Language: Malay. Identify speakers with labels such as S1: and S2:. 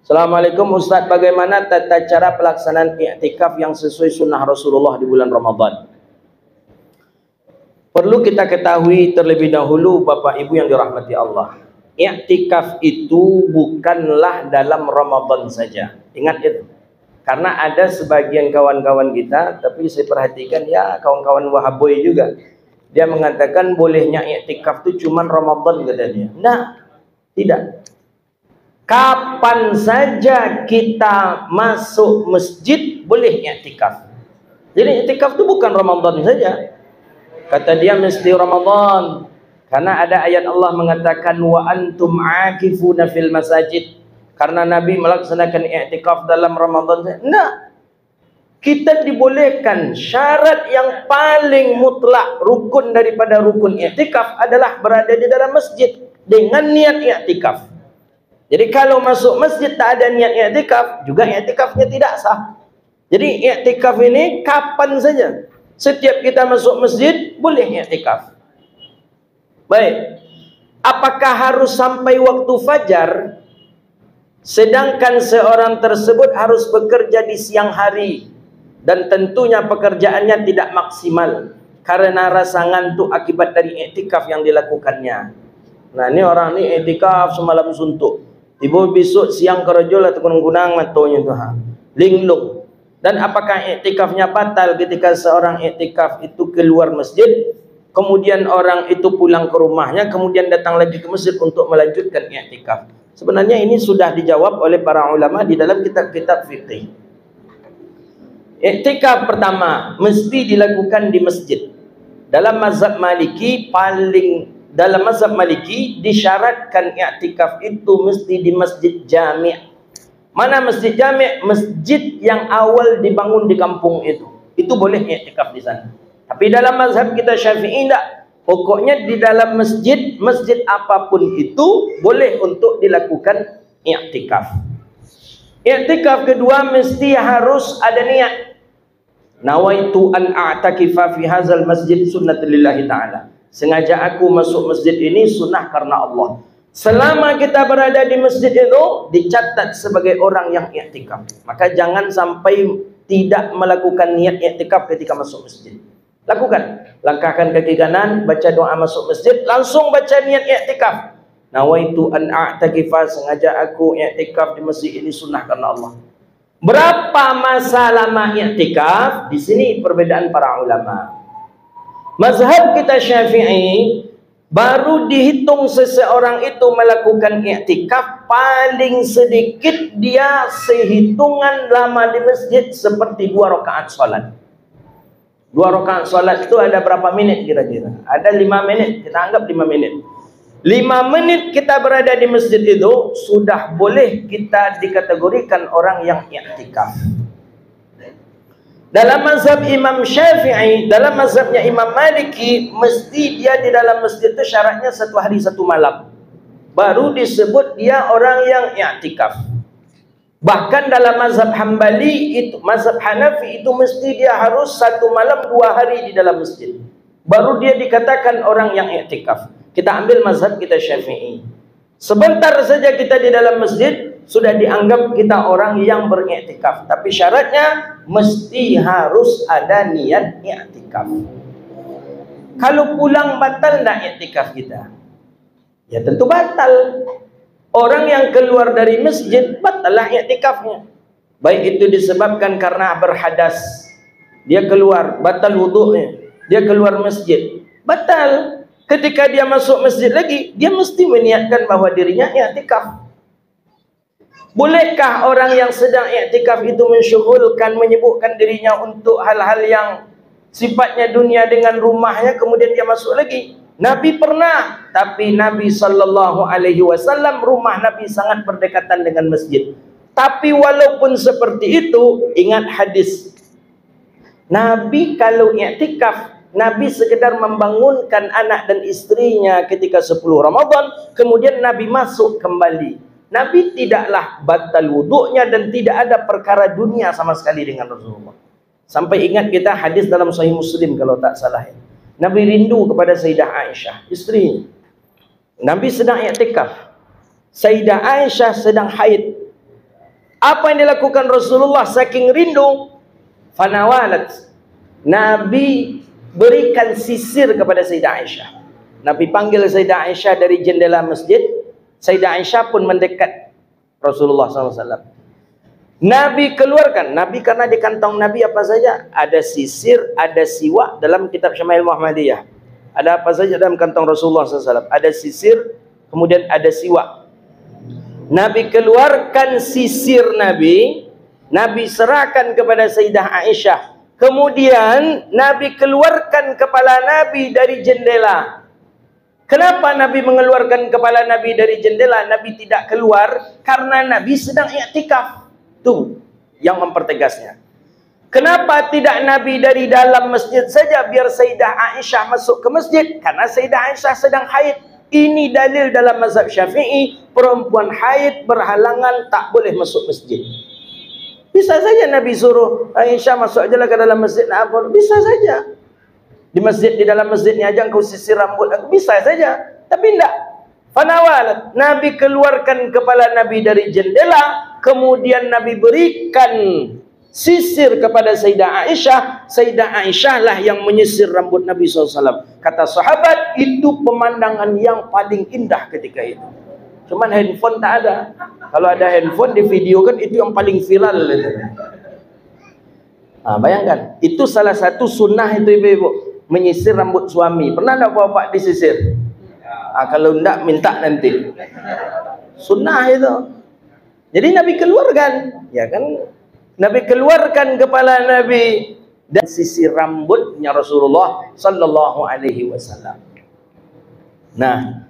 S1: Assalamualaikum Ustaz, bagaimana tata cara pelaksanaan i'tikaf yang sesuai sunnah Rasulullah di bulan Ramadan? Perlu kita ketahui terlebih dahulu Bapak Ibu yang dirahmati Allah, i'tikaf itu bukanlah dalam Ramadan saja. Ingat itu. Karena ada sebagian kawan-kawan kita, tapi saya perhatikan ya kawan-kawan Wahaboy juga, dia mengatakan bolehnya i'tikaf itu cuma Ramadan katanya. Nah, tidak. Kapan saja kita masuk masjid boleh i'tikaf. Jadi i'tikaf itu bukan Ramadan saja. Kata dia mesti Ramadan. Karena ada ayat Allah mengatakan wa antum aakifuna fil masajid. Karena Nabi melaksanakan i'tikaf dalam Ramadan saja. Nah, kita dibolehkan. Syarat yang paling mutlak rukun daripada rukun i'tikaf adalah berada di dalam masjid dengan niat i'tikaf. Jadi kalau masuk masjid tak ada niat i'tikaf, juga i'tikafnya tidak sah. Jadi i'tikaf ini kapan saja. Setiap kita masuk masjid boleh i'tikaf. Baik. Apakah harus sampai waktu fajar? Sedangkan seorang tersebut harus bekerja di siang hari dan tentunya pekerjaannya tidak maksimal karena rasa ngantuk akibat dari i'tikaf yang dilakukannya. Nah, ini orang ini i'tikaf semalam suntuk. Tiba besok siang kerja lah kunang-kunang matonya tu linglung. Dan apakah i'tikafnya batal ketika seorang i'tikaf itu keluar masjid, kemudian orang itu pulang ke rumahnya, kemudian datang lagi ke masjid untuk melanjutkan i'tikaf? Sebenarnya ini sudah dijawab oleh para ulama di dalam kitab-kitab fikih. I'tikaf pertama mesti dilakukan di masjid. Dalam mazhab Maliki disyaratkan i'tikaf itu mesti di masjid jami'. Mana masjid jami'? Masjid yang awal dibangun di kampung itu. Itu boleh i'tikaf di sana. Tapi dalam mazhab kita Syafi'i tidak. Pokoknya di dalam masjid apapun itu boleh untuk dilakukan i'tikaf. I'tikaf kedua mesti harus ada niat. Nawaitu an a'takifa fi hadzal masjid sunnatulillahi ta'ala. Sengaja aku masuk masjid ini sunnah karena Allah. Selama kita berada di masjid itu dicatat sebagai orang yang i'tikaf. Maka jangan sampai tidak melakukan niat i'tikaf ketika masuk masjid. Lakukan. Langkahkan kaki kanan, baca doa masuk masjid, langsung baca niat i'tikaf. Nawaitu an a'takifa, sengaja aku i'tikaf di masjid ini sunnah karena Allah. Berapa masa lama i'tikaf? Di sini perbedaan para ulama. Mazhab kita Syafi'i, baru dihitung seseorang itu melakukan i'tikaf paling sedikit dia sehitungan lama di masjid seperti 2 rakaat salat. 2 rakaat salat itu ada berapa menit kira-kira? Ada 5 menit, kita anggap 5 menit. 5 menit kita berada di masjid itu sudah boleh kita dikategorikan orang yang i'tikaf. Dalam mazhab Imam Syafi'i, dalam mazhabnya Imam Maliki, mesti dia di dalam masjid itu syaratnya 1 hari 1 malam. Baru disebut dia orang yang i'tikaf. Bahkan dalam mazhab Hambali itu, mazhab Hanafi itu mesti dia harus 1 malam 2 hari di dalam masjid. Baru dia dikatakan orang yang i'tikaf. Kita ambil mazhab kita Syafi'i. Sebentar saja kita di dalam masjid sudah dianggap kita orang yang beriktikaf. Tapi syaratnya mesti harus ada niat i'tikaf. Kalau pulang batal tak i'tikaf kita? Ya tentu batal. Orang yang keluar dari masjid batallah i'tikafnya. Baik itu disebabkan karena berhadas, dia keluar, batal wudu'nya. Dia keluar masjid, batal. Ketika dia masuk masjid lagi, dia mesti meniatkan bahwa dirinya i'tikaf. Bolehkah orang yang sedang i'tikaf itu mensyughulkan, menyibukkan dirinya untuk hal-hal yang sifatnya dunia dengan rumahnya, kemudian dia masuk lagi? Nabi pernah, tapi Nabi SAW, rumah Nabi sangat berdekatan dengan masjid. Tapi walaupun seperti itu, ingat hadis. Nabi kalau i'tikaf, Nabi sekedar membangunkan anak dan istrinya ketika 10 Ramadan, kemudian Nabi masuk kembali. Nabi tidaklah batal wuduknya dan tidak ada perkara dunia sama sekali dengan Rasulullah. Sampai ingat kita hadis dalam Sahih Muslim kalau tak salah. Nabi rindu kepada Sayyidah Aisyah, istrinya. Nabi sedang i'tikaf. Sayyidah Aisyah sedang haid. Apa yang dilakukan Rasulullah saking rindu? Fanawalat. Nabi berikan sisir kepada Sayyidah Aisyah. Nabi panggil Sayyidah Aisyah dari jendela masjid. Sayyidah Aisyah pun mendekat Rasulullah SAW. Nabi keluarkan. Nabi karena di kantong Nabi apa saja? Ada sisir, ada siwak dalam kitab Syama'il Muhammadiyah. Ada apa saja dalam kantong Rasulullah SAW? Ada sisir, kemudian ada siwak. Nabi keluarkan sisir Nabi. Nabi serahkan kepada Sayyidah Aisyah. Kemudian Nabi keluarkan kepala Nabi dari jendela. Kenapa Nabi mengeluarkan kepala Nabi dari jendela? Nabi tidak keluar karena Nabi sedang i'tikaf. Itu yang mempertegasnya. Kenapa tidak Nabi dari dalam masjid saja biar Sayyidah Aisyah masuk ke masjid? Karena Sayyidah Aisyah sedang haid. Ini dalil dalam mazhab Syafi'i, perempuan haid berhalangan tak boleh masuk masjid. Bisa saja Nabi suruh Aisyah masuk ajalah ke dalam masjid. Nah, bisa saja. Di masjid, di dalam masjidnya aja engkau sisir rambut aku, bisa saja. Tapi tidak. Fanawalat. Nabi keluarkan kepala Nabi dari jendela, kemudian Nabi berikan sisir kepada Sayyidah Aisyah. Sayyidah Aisyah lah yang menyisir rambut Nabi SAW. Kata sahabat, itu pemandangan yang paling indah ketika itu. Cuman handphone tak ada. Kalau ada handphone di video kan itu yang paling viral. Nah, bayangkan, itu salah satu sunnah itu ibu-ibu. Menyisir rambut suami. Pernah tak bapak disisir? Kalau tidak minta nanti. Sunnah itu. Jadi Nabi keluarkan, ya kan? Nabi keluarkan kepala Nabi dan sisir rambutnya Rasulullah sallallahu alaihi wasallam. Nah,